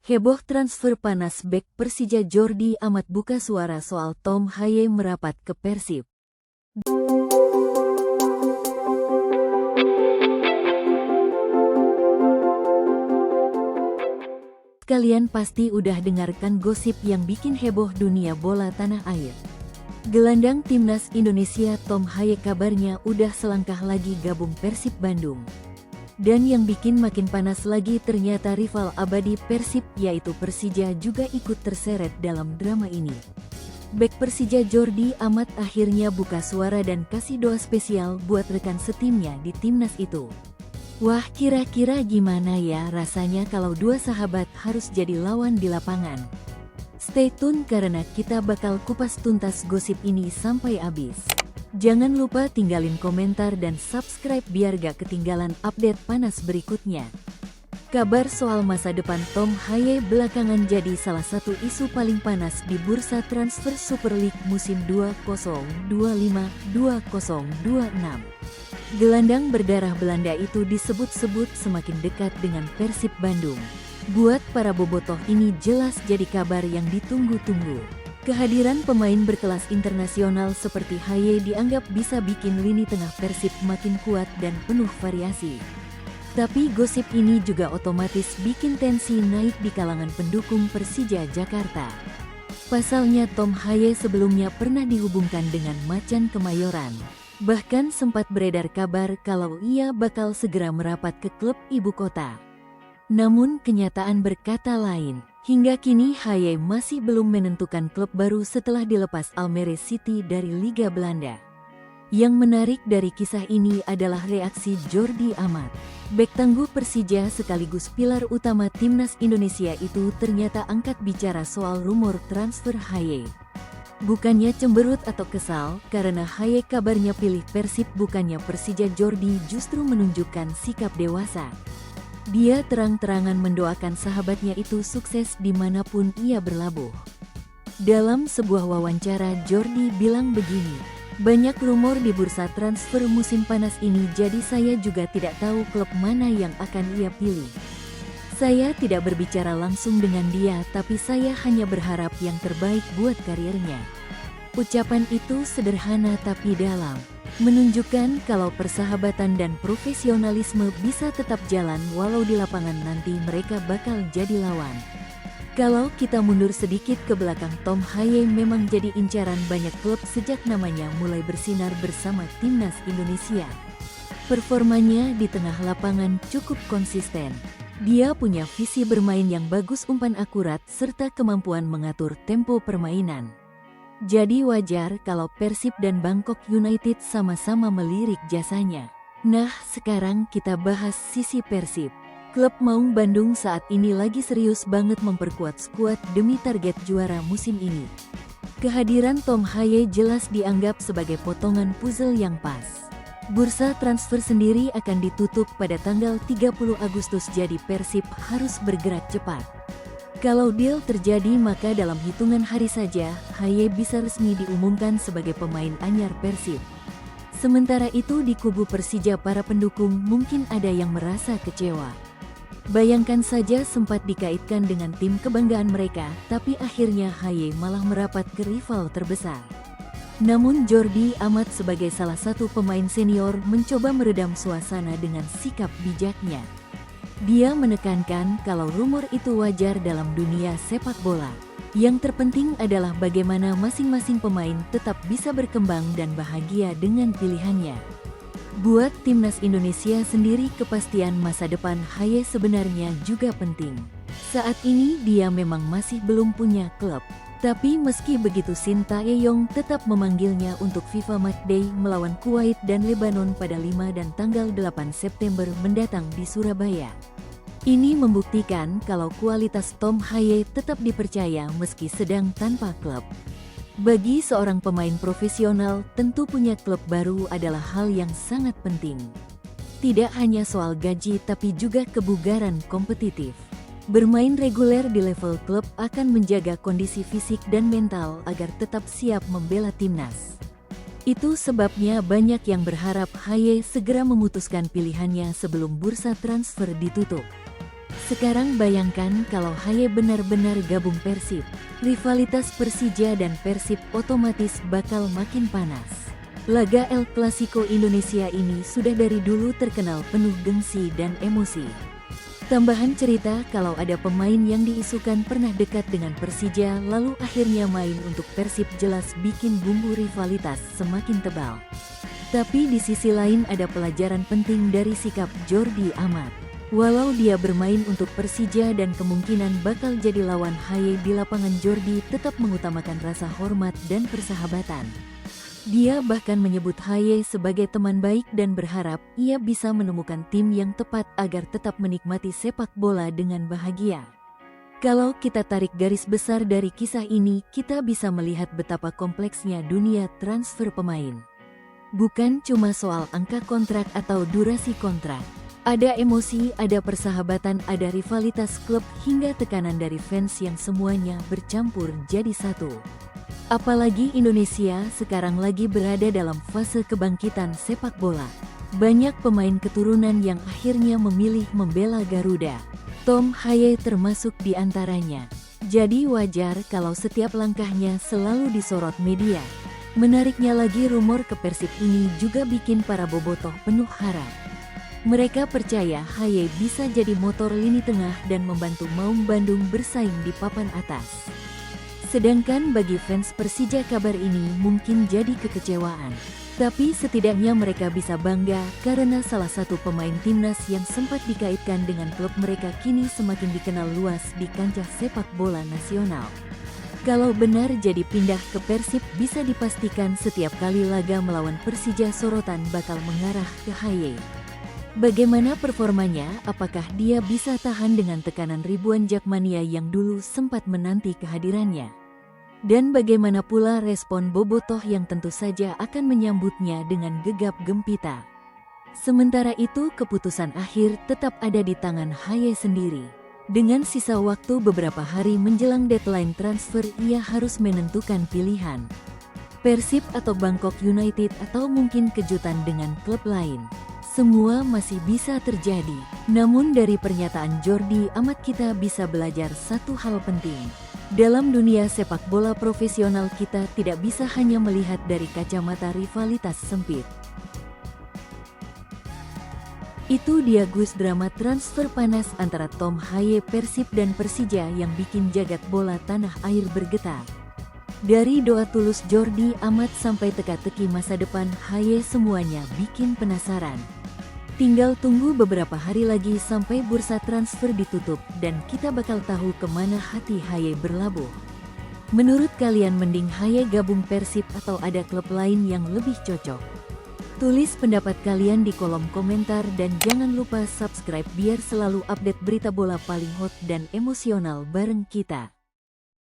Heboh transfer panas bek Persija Jordi Amat buka suara soal Tom Haye merapat ke Persib. Kalian pasti udah dengarkan gosip yang bikin heboh dunia bola tanah air. Gelandang timnas Indonesia Tom Haye kabarnya udah selangkah lagi gabung Persib Bandung. Dan yang bikin makin panas lagi ternyata rival abadi Persib yaitu Persija juga ikut terseret dalam drama ini. Bek Persija Jordi Amat akhirnya buka suara dan kasih doa spesial buat rekan setimnya di timnas itu. Wah, kira-kira gimana ya rasanya kalau dua sahabat harus jadi lawan di lapangan? Stay tune karena kita bakal kupas tuntas gosip ini sampai habis. Jangan lupa tinggalin komentar dan subscribe biar gak ketinggalan update panas berikutnya. Kabar soal masa depan Tom Haye belakangan jadi salah satu isu paling panas di bursa transfer Super League musim 2025-2026. Gelandang berdarah Belanda itu disebut-sebut semakin dekat dengan Persib Bandung. Buat para bobotoh ini jelas jadi kabar yang ditunggu-tunggu. Kehadiran pemain berkelas internasional seperti Haye dianggap bisa bikin lini tengah Persib makin kuat dan penuh variasi. Tapi gosip ini juga otomatis bikin tensi naik di kalangan pendukung Persija Jakarta. Pasalnya Tom Haye sebelumnya pernah dihubungkan dengan Macan Kemayoran. Bahkan sempat beredar kabar kalau ia bakal segera merapat ke klub ibu kota. Namun kenyataan berkata lain. Hingga kini Haye masih belum menentukan klub baru setelah dilepas Almere City dari Liga Belanda. Yang menarik dari kisah ini adalah reaksi Jordi Amat. Bek tangguh Persija sekaligus pilar utama timnas Indonesia itu ternyata angkat bicara soal rumor transfer Haye. Bukannya cemberut atau kesal, karena Haye kabarnya pilih Persib bukannya Persija. Jordi justru menunjukkan sikap dewasa. Dia terang-terangan mendoakan sahabatnya itu sukses dimanapun ia berlabuh. Dalam sebuah wawancara Jordi bilang begini, banyak rumor di bursa transfer musim panas ini jadi saya juga tidak tahu klub mana yang akan ia pilih. Saya tidak berbicara langsung dengan dia tapi saya hanya berharap yang terbaik buat karirnya. Ucapan itu sederhana tapi dalam. Menunjukkan kalau persahabatan dan profesionalisme bisa tetap jalan walau di lapangan nanti mereka bakal jadi lawan. Kalau kita mundur sedikit ke belakang, Tom Haye memang jadi incaran banyak klub sejak namanya mulai bersinar bersama timnas Indonesia. Performanya di tengah lapangan cukup konsisten. Dia punya visi bermain yang bagus, umpan akurat, serta kemampuan mengatur tempo permainan. Jadi wajar kalau Persib dan Bangkok United sama-sama melirik jasanya. Nah, sekarang kita bahas sisi Persib. Klub Maung Bandung saat ini lagi serius banget memperkuat skuad demi target juara musim ini. Kehadiran Tom Haye jelas dianggap sebagai potongan puzzle yang pas. Bursa transfer sendiri akan ditutup pada tanggal 30 Agustus jadi Persib harus bergerak cepat. Kalau deal terjadi maka dalam hitungan hari saja, Haye bisa resmi diumumkan sebagai pemain anyar Persib. Sementara itu di kubu Persija para pendukung mungkin ada yang merasa kecewa. Bayangkan saja sempat dikaitkan dengan tim kebanggaan mereka, tapi akhirnya Haye malah merapat ke rival terbesar. Namun Jordi Amat sebagai salah satu pemain senior mencoba meredam suasana dengan sikap bijaknya. Dia menekankan kalau rumor itu wajar dalam dunia sepak bola. Yang terpenting adalah bagaimana masing-masing pemain tetap bisa berkembang dan bahagia dengan pilihannya. Buat timnas Indonesia sendiri kepastian masa depan Haye sebenarnya juga penting. Saat ini dia memang masih belum punya klub. Tapi meski begitu Sintayong tetap memanggilnya untuk FIFA Matchday melawan Kuwait dan Lebanon pada 5 dan tanggal 8 September mendatang di Surabaya. Ini membuktikan kalau kualitas Tom Haye tetap dipercaya meski sedang tanpa klub. Bagi seorang pemain profesional, tentu punya klub baru adalah hal yang sangat penting. Tidak hanya soal gaji tapi juga kebugaran kompetitif. Bermain reguler di level klub akan menjaga kondisi fisik dan mental agar tetap siap membela timnas. Itu sebabnya banyak yang berharap Haye segera memutuskan pilihannya sebelum bursa transfer ditutup. Sekarang bayangkan kalau Haye benar-benar gabung Persib. Rivalitas Persija dan Persib otomatis bakal makin panas. Laga El Clasico Indonesia ini sudah dari dulu terkenal penuh gengsi dan emosi. Tambahan cerita kalau ada pemain yang diisukan pernah dekat dengan Persija lalu akhirnya main untuk Persib jelas bikin bumbu rivalitas semakin tebal. Tapi di sisi lain ada pelajaran penting dari sikap Jordi Amat. Walau dia bermain untuk Persija dan kemungkinan bakal jadi lawan Haye di lapangan, Jordi tetap mengutamakan rasa hormat dan persahabatan. Dia bahkan menyebut Haye sebagai teman baik dan berharap ia bisa menemukan tim yang tepat agar tetap menikmati sepak bola dengan bahagia. Kalau kita tarik garis besar dari kisah ini, kita bisa melihat betapa kompleksnya dunia transfer pemain. Bukan cuma soal angka kontrak atau durasi kontrak. Ada emosi, ada persahabatan, ada rivalitas klub hingga tekanan dari fans yang semuanya bercampur jadi satu. Apalagi Indonesia sekarang lagi berada dalam fase kebangkitan sepak bola. Banyak pemain keturunan yang akhirnya memilih membela Garuda. Tom Haye termasuk di antaranya. Jadi wajar kalau setiap langkahnya selalu disorot media. Menariknya lagi, rumor ke Persib ini juga bikin para bobotoh penuh harap. Mereka percaya Haye bisa jadi motor lini tengah dan membantu Maung Bandung bersaing di papan atas. Sedangkan bagi fans Persija kabar ini mungkin jadi kekecewaan. Tapi setidaknya mereka bisa bangga karena salah satu pemain timnas yang sempat dikaitkan dengan klub mereka kini semakin dikenal luas di kancah sepak bola nasional. Kalau benar jadi pindah ke Persib, bisa dipastikan setiap kali laga melawan Persija sorotan bakal mengarah ke Haye. Bagaimana performanya? Apakah dia bisa tahan dengan tekanan ribuan Jakmania yang dulu sempat menanti kehadirannya? Dan bagaimana pula respon bobotoh yang tentu saja akan menyambutnya dengan gegap gempita? Sementara itu, keputusan akhir tetap ada di tangan Haye sendiri. Dengan sisa waktu beberapa hari menjelang deadline transfer, ia harus menentukan pilihan. Persib atau Bangkok United atau mungkin kejutan dengan klub lain. Semua masih bisa terjadi. Namun dari pernyataan Jordi Amat kita bisa belajar satu hal penting. Dalam dunia sepak bola profesional kita tidak bisa hanya melihat dari kacamata rivalitas sempit. Itu dia Gus drama transfer panas antara Tom Haye Persib dan Persija yang bikin jagat bola tanah air bergetar. Dari doa tulus Jordi Amat sampai teka-teki masa depan Haye, semuanya bikin penasaran. Tinggal tunggu beberapa hari lagi sampai bursa transfer ditutup dan kita bakal tahu kemana hati Haye berlabuh. Menurut kalian mending Haye gabung Persib atau ada klub lain yang lebih cocok? Tulis pendapat kalian di kolom komentar dan jangan lupa subscribe biar selalu update berita bola paling hot dan emosional bareng kita.